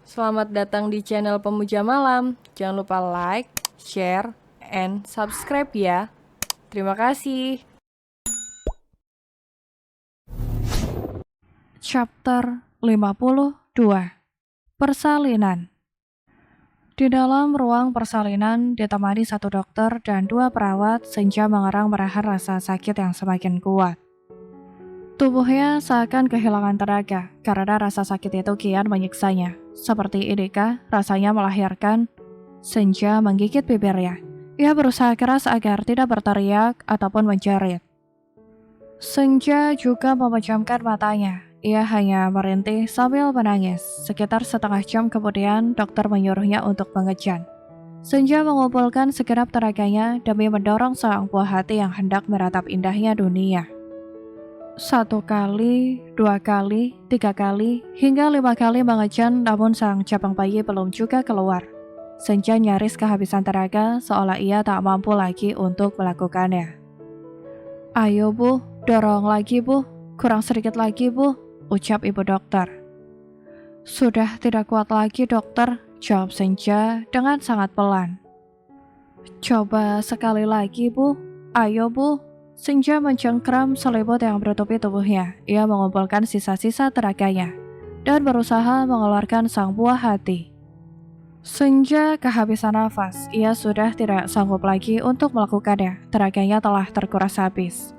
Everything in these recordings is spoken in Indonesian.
Selamat datang di channel Pemuja Malam. Jangan lupa like, share, and subscribe ya. Terima kasih. Chapter 52. Persalinan. Di dalam ruang persalinan ditemani satu dokter dan dua perawat, Senja mengerang menahan rasa sakit yang semakin kuat. Tubuhnya seakan kehilangan tenaga karena rasa sakit itu kian menyiksanya. Seperti inikah rasanya melahirkan? Senja menggigit bibirnya. Ia berusaha keras agar tidak berteriak ataupun menjerit. Senja juga memejamkan matanya. Ia hanya merintih sambil menangis. Sekitar setengah jam kemudian, dokter menyuruhnya untuk mengejan. Senja mengumpulkan segenap tenaganya demi mendorong sang buah hati yang hendak meratap indahnya dunia. 1 kali, 2 kali, 3 kali, hingga 5 kali mengejan, namun sang cabang bayi belum juga keluar. Senja nyaris kehabisan tenaga, seolah ia tak mampu lagi untuk melakukannya. "Ayo bu, dorong lagi bu, kurang sedikit lagi bu," ucap ibu dokter. "Sudah tidak kuat lagi dokter," jawab Senja dengan sangat pelan. "Coba sekali lagi bu, ayo bu." Senja mencengkram selimut yang menutupi tubuhnya. Ia mengumpulkan sisa-sisa tenaganya dan berusaha mengeluarkan sang buah hati. Senja kehabisan nafas. Ia sudah tidak sanggup lagi untuk melakukannya. Tenaganya telah terkuras habis.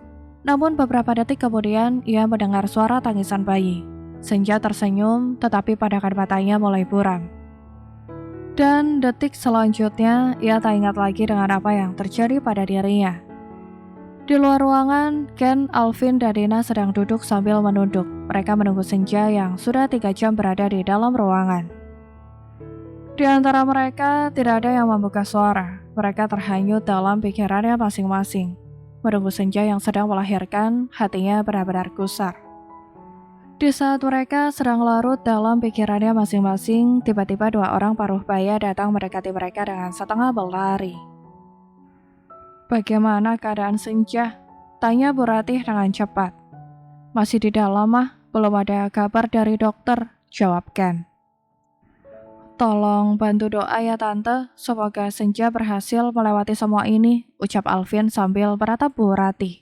Namun beberapa detik kemudian, ia mendengar suara tangisan bayi. Senja tersenyum, tetapi pandangan matanya mulai buram. Dan detik selanjutnya, ia tak ingat lagi dengan apa yang terjadi pada dirinya. Di luar ruangan, Ken, Alvin, dan Dina sedang duduk sambil menunduk. Mereka menunggu Senja yang sudah 3 jam berada di dalam ruangan. Di antara mereka, tidak ada yang membuka suara. Mereka terhanyut dalam pikirannya masing-masing. Menunggu Senja yang sedang melahirkan, hatinya benar-benar gusar. Di saat mereka sedang larut dalam pikirannya masing-masing, tiba-tiba 2 orang paruh baya datang mendekati mereka dengan setengah berlari. "Bagaimana keadaan Senja?" tanya Bu Ratih dengan cepat. "Masih di dalam mah, belum ada kabar dari dokter," jawab Ken. "Tolong bantu doa ya tante, semoga Senja berhasil melewati semua ini," ucap Alvin sambil beratap Bu Ratih.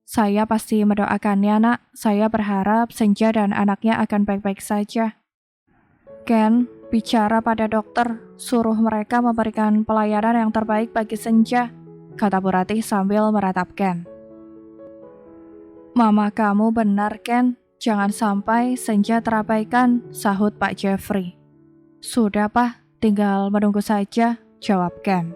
"Saya pasti mendoakannya nak, saya berharap Senja dan anaknya akan baik-baik saja." "Ken, bicara pada dokter, suruh mereka memberikan pelayanan yang terbaik bagi Senja," kata Bu Ratih sambil meratap Ken. "Mama kamu benar Ken, jangan sampai Senja terabaikan," sahut Pak Jeffrey. "Sudah Pak, tinggal menunggu saja," jawab Ken.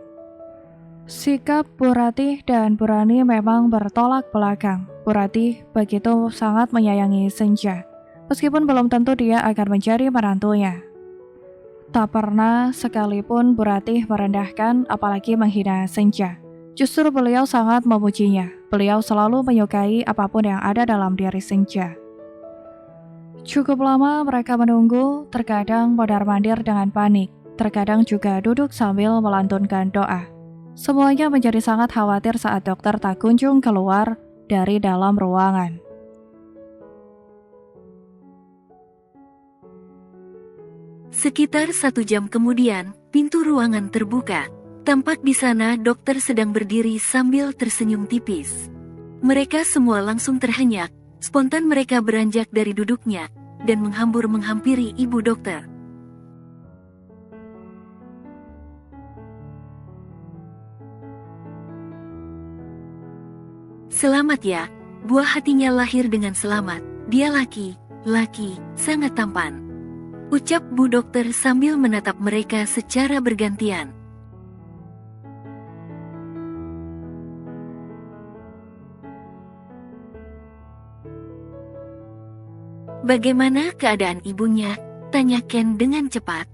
Sikap Bu Ratih dan Bu Rani memang bertolak belakang. Bu Ratih begitu sangat menyayangi Senja, meskipun belum tentu dia akan menjadi menantunya. Tak pernah sekalipun Bu Ratih merendahkan apalagi menghina Senja. Justru beliau sangat memujinya. Beliau selalu menyukai apapun yang ada dalam diri Senja. Cukup lama mereka menunggu, terkadang mondar-mandir dengan panik, terkadang juga duduk sambil melantunkan doa. Semuanya menjadi sangat khawatir saat dokter tak kunjung keluar dari dalam ruangan. Sekitar 1 jam kemudian, pintu ruangan terbuka. Tampak di sana dokter sedang berdiri sambil tersenyum tipis. Mereka semua langsung terhenyak, spontan mereka beranjak dari duduknya, dan menghampiri ibu dokter. "Selamat ya, buah hatinya lahir dengan selamat. Dia laki, sangat tampan," ucap Bu Dokter sambil menatap mereka secara bergantian. "Bagaimana keadaan ibunya?" tanya Ken dengan cepat.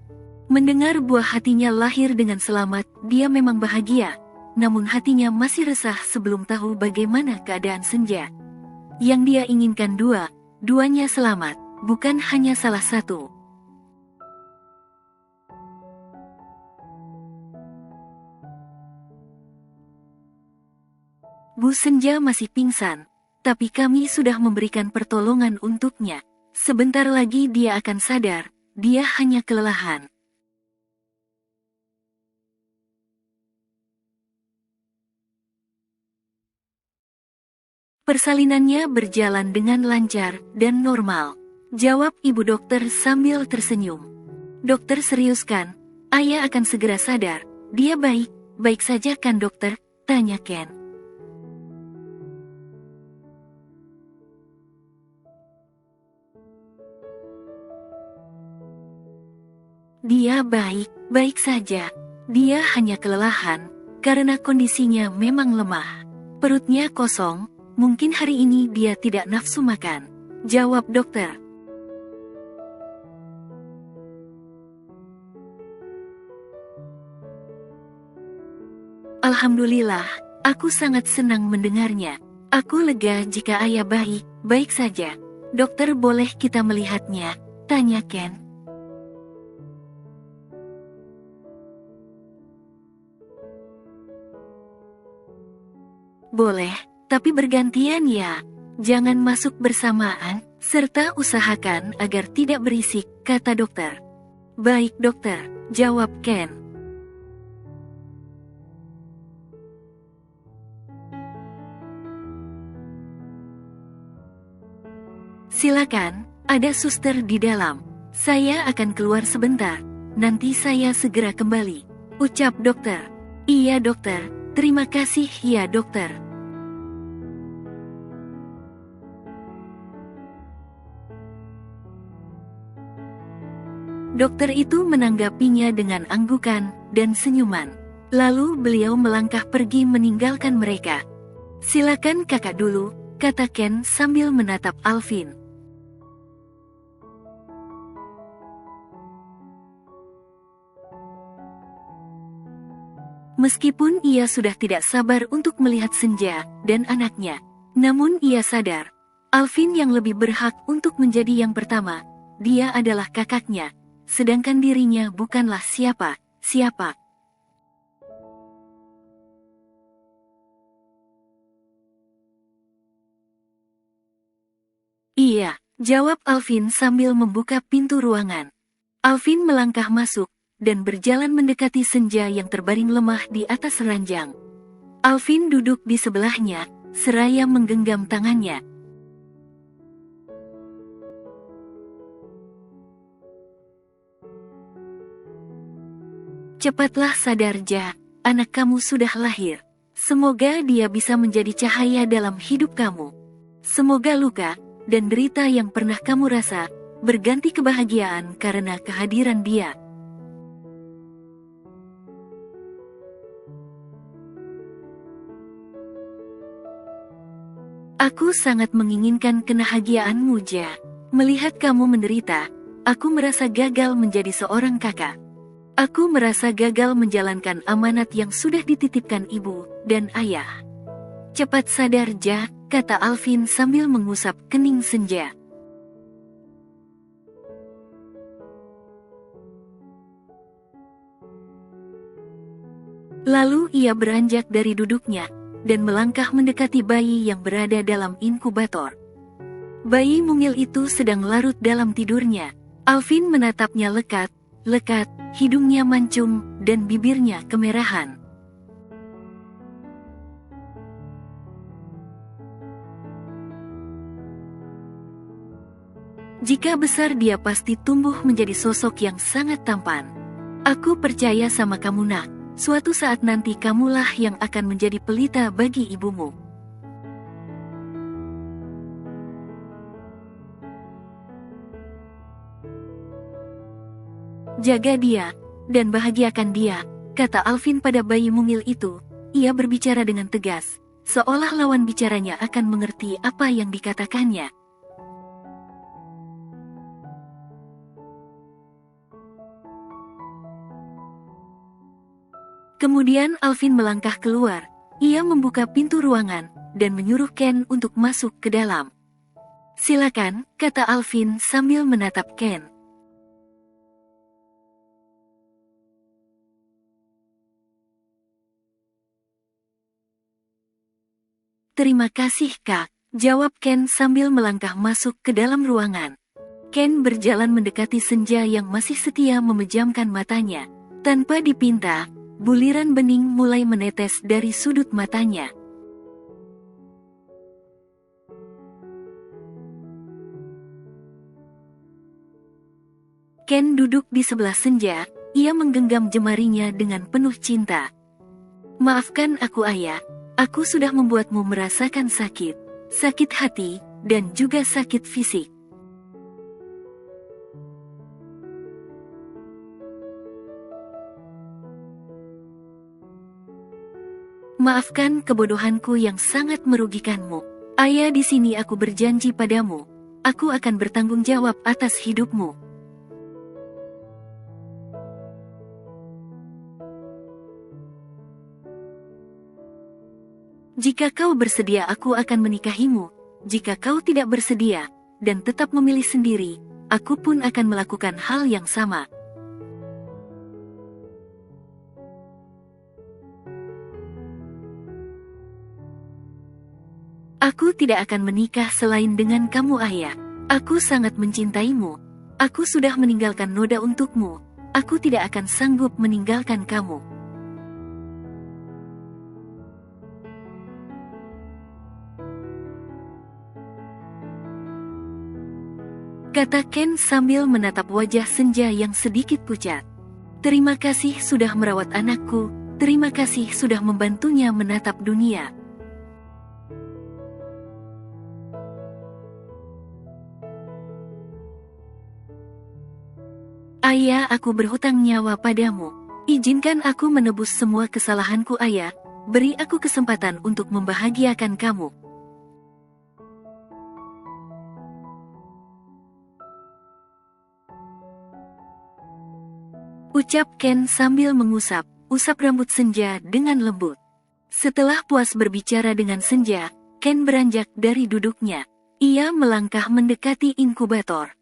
Mendengar buah hatinya lahir dengan selamat, dia memang bahagia. Namun hatinya masih resah sebelum tahu bagaimana keadaan Senja. Yang dia inginkan duanya selamat, bukan hanya salah satu. "Bu Senja masih pingsan, tapi kami sudah memberikan pertolongan untuknya. Sebentar lagi dia akan sadar, dia hanya kelelahan. Persalinannya berjalan dengan lancar dan normal, jawab ibu dokter sambil tersenyum. Dokter serius kan? Ayah akan segera sadar. Dia baik saja kan dokter? Tanya Ken. Dia baik saja. Dia hanya kelelahan, karena kondisinya memang lemah. Perutnya kosong, mungkin hari ini dia tidak nafsu makan, jawab dokter. Alhamdulillah, aku sangat senang mendengarnya. Aku lega jika ayah baik saja. Dokter, boleh kita melihatnya? Tanya Ken. Boleh, tapi bergantian ya. Jangan masuk bersamaan, serta usahakan agar tidak berisik, kata dokter. Baik dokter, jawab Ken. Silakan, ada suster di dalam. Saya akan keluar sebentar, nanti saya segera kembali, ucap dokter. Iya dokter, terima kasih ya dokter. Dokter itu menanggapinya dengan anggukan dan senyuman. Lalu beliau melangkah pergi meninggalkan mereka. Silakan kakak dulu, kata Ken sambil menatap Alvin. Meskipun ia sudah tidak sabar untuk melihat Senja dan anaknya, namun ia sadar, Alvin yang lebih berhak untuk menjadi yang pertama. Dia adalah kakaknya, sedangkan dirinya bukanlah siapa-siapa. Iya, jawab Alvin sambil membuka pintu ruangan. Alvin melangkah masuk dan berjalan mendekati Senja yang terbaring lemah di atas ranjang. Alvin duduk di sebelahnya, seraya menggenggam tangannya. Cepatlah sadar Ja, anak kamu sudah lahir. Semoga dia bisa menjadi cahaya dalam hidup kamu. Semoga luka dan derita yang pernah kamu rasa berganti kebahagiaan karena kehadiran dia. Aku sangat menginginkan kebahagiaanmu Ja. Melihat kamu menderita, aku merasa gagal menjadi seorang kakak. Aku merasa gagal menjalankan amanat yang sudah dititipkan ibu dan ayah. Cepat sadar Ja, kata Alvin sambil mengusap kening Senja. Lalu ia beranjak dari duduknya dan melangkah mendekati bayi yang berada dalam inkubator. Bayi mungil itu sedang larut dalam tidurnya. Alvin menatapnya lekat, hidungnya mancung dan bibirnya kemerahan. Jika besar dia pasti tumbuh menjadi sosok yang sangat tampan. Aku percaya sama kamu nak. Suatu saat nanti kamulah yang akan menjadi pelita bagi ibumu. Jaga dia, dan bahagiakan dia, kata Alvin pada bayi mungil itu. Ia berbicara dengan tegas, seolah lawan bicaranya akan mengerti apa yang dikatakannya. Kemudian Alvin melangkah keluar. Ia membuka pintu ruangan dan menyuruh Ken untuk masuk ke dalam. Silakan, kata Alvin sambil menatap Ken. Terima kasih kak, jawab Ken sambil melangkah masuk ke dalam ruangan. Ken berjalan mendekati Senja yang masih setia memejamkan matanya. Tanpa dipinta, buliran bening mulai menetes dari sudut matanya. Ken duduk di sebelah Senja, ia menggenggam jemarinya dengan penuh cinta. Maafkan aku ayah, aku sudah membuatmu merasakan sakit, sakit hati, dan juga sakit fisik. Maafkan kebodohanku yang sangat merugikanmu. Ayah, di sini aku berjanji padamu, aku akan bertanggung jawab atas hidupmu. Jika kau bersedia, aku akan menikahimu. Jika kau tidak bersedia, dan tetap memilih sendiri, aku pun akan melakukan hal yang sama. Aku tidak akan menikah selain dengan kamu ayah. Aku sangat mencintaimu. Aku sudah meninggalkan noda untukmu. Aku tidak akan sanggup meninggalkan kamu. Kata Ken sambil menatap wajah Senja yang sedikit pucat. Terima kasih sudah merawat anakku. Terima kasih sudah membantunya menatap dunia. Ayah, aku berhutang nyawa padamu. Izinkan aku menebus semua kesalahanku ayah. Beri aku kesempatan untuk membahagiakan kamu. Ucap Ken sambil usap rambut Senja dengan lembut. Setelah puas berbicara dengan Senja, Ken beranjak dari duduknya. Ia melangkah mendekati inkubator.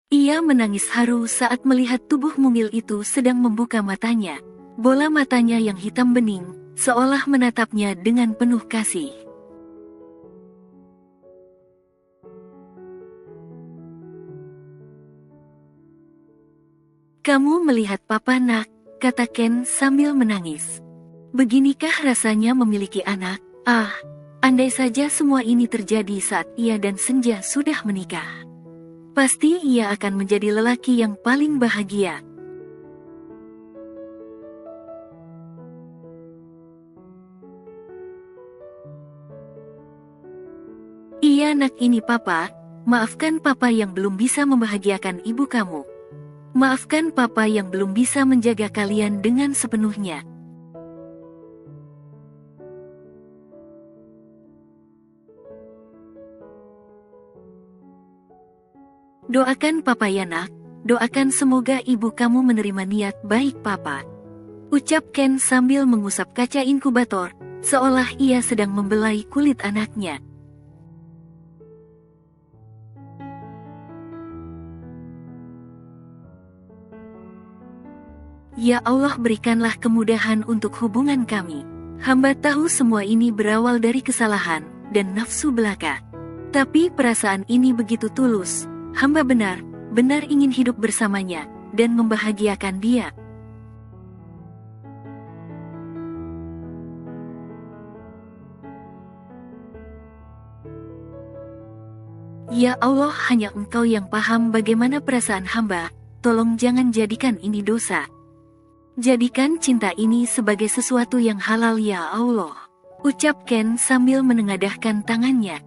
Ia menangis haru saat melihat tubuh mungil itu sedang membuka matanya. Bola matanya yang hitam bening, seolah menatapnya dengan penuh kasih. Kamu melihat papa nak, kata Ken sambil menangis. Beginikah rasanya memiliki anak? Ah, andai saja semua ini terjadi saat ia dan Senja sudah menikah. Pasti ia akan menjadi lelaki yang paling bahagia. Iya nak, ini papa. Maafkan papa yang belum bisa membahagiakan ibu kamu. Maafkan papa yang belum bisa menjaga kalian dengan sepenuhnya. Doakan papa ya nak, doakan semoga ibu kamu menerima niat baik papa. Ucap Ken sambil mengusap kaca inkubator, seolah ia sedang membelai kulit anaknya. Ya Allah, berikanlah kemudahan untuk hubungan kami. Hamba tahu semua ini berawal dari kesalahan dan nafsu belaka. Tapi perasaan ini begitu tulus. Hamba benar-benar ingin hidup bersamanya dan membahagiakan dia. Ya Allah, hanya Engkau yang paham bagaimana perasaan hamba. Tolong jangan jadikan ini dosa. Jadikan cinta ini sebagai sesuatu yang halal ya Allah. Ucap Ken sambil menengadahkan tangannya.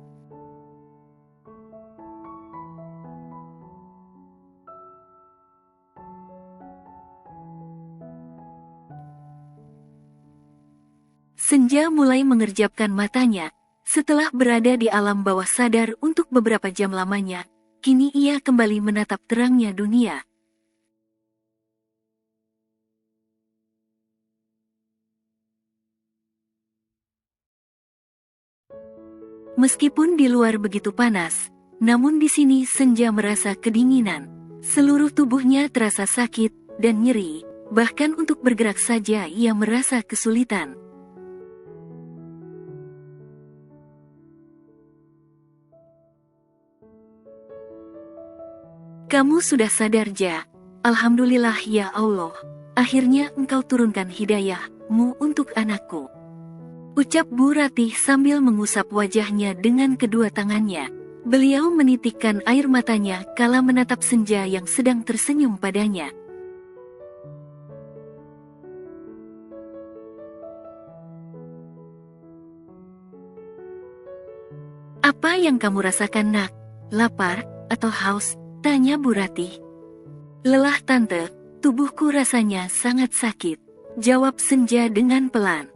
Senja mulai mengerjapkan matanya. Setelah berada di alam bawah sadar untuk beberapa jam lamanya, kini ia kembali menatap terangnya dunia. Meskipun di luar begitu panas, namun di sini Senja merasa kedinginan. Seluruh tubuhnya terasa sakit dan nyeri, Bahkan untuk bergerak saja ia merasa kesulitan. Kamu sudah sadar, Ja? Alhamdulillah ya Allah. Akhirnya engkau turunkan hidayah-Mu untuk anakku. Ucap Bu Ratih sambil mengusap wajahnya dengan kedua tangannya. Beliau menitikkan air matanya kala menatap Senja yang sedang tersenyum padanya. Apa yang kamu rasakan, nak? Lapar atau haus? Tanya Bu Ratih. Lelah, Tante. Tubuhku rasanya sangat sakit. Jawab Senja dengan pelan.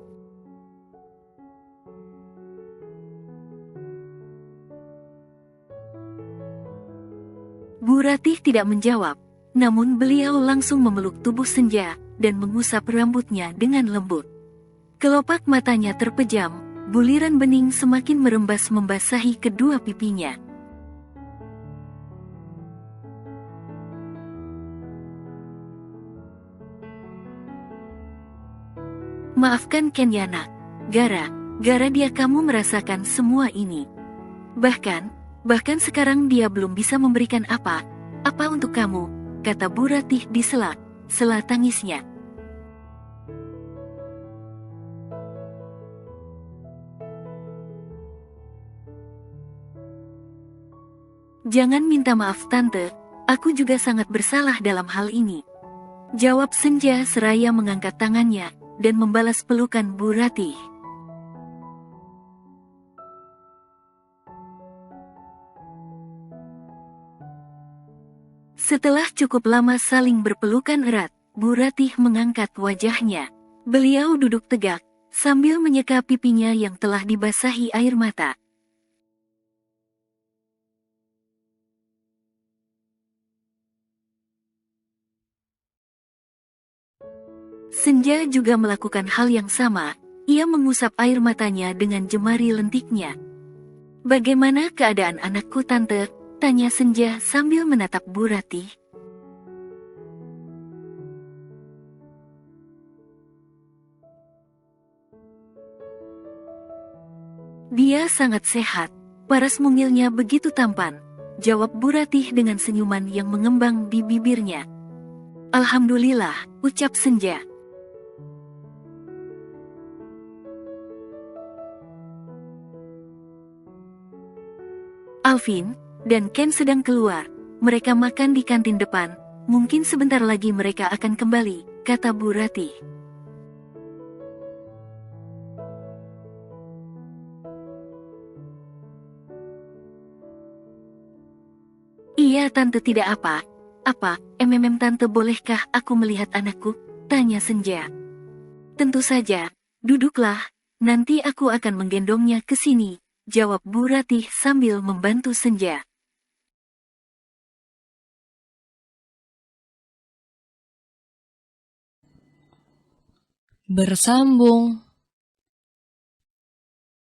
Bu Ratih tidak menjawab, namun beliau langsung memeluk tubuh Senja dan mengusap rambutnya dengan lembut. Kelopak matanya terpejam, buliran bening semakin merembas membasahi kedua pipinya. Maafkan Ken ya, nak. Gara dia kamu merasakan semua ini. Bahkan sekarang dia belum bisa memberikan apa untuk kamu, kata Bu Ratih di sela tangisnya. Jangan minta maaf, Tante. Aku juga sangat bersalah dalam hal ini. Jawab Senja seraya mengangkat tangannya dan membalas pelukan Bu Ratih. Setelah cukup lama saling berpelukan erat, Bu Ratih mengangkat wajahnya. Beliau duduk tegak, sambil menyeka pipinya yang telah dibasahi air mata. Senja juga melakukan hal yang sama, ia mengusap air matanya dengan jemari lentiknya. Bagaimana keadaan anakku, Tante? Tanya Senja sambil menatap Bu Ratih. Dia sangat sehat, paras mungilnya begitu tampan, jawab Bu Ratih dengan senyuman yang mengembang di bibirnya. Alhamdulillah, ucap Senja. Alvin dan Ken sedang keluar. Mereka makan di kantin depan. Mungkin sebentar lagi mereka akan kembali, kata Bu Ratih. Iya, Tante, tidak apa. Tante, bolehkah aku melihat anakku? Tanya Senja. Tentu saja, duduklah. Nanti aku akan menggendongnya ke sini, jawab Bu Ratih sambil membantu Senja. Bersambung.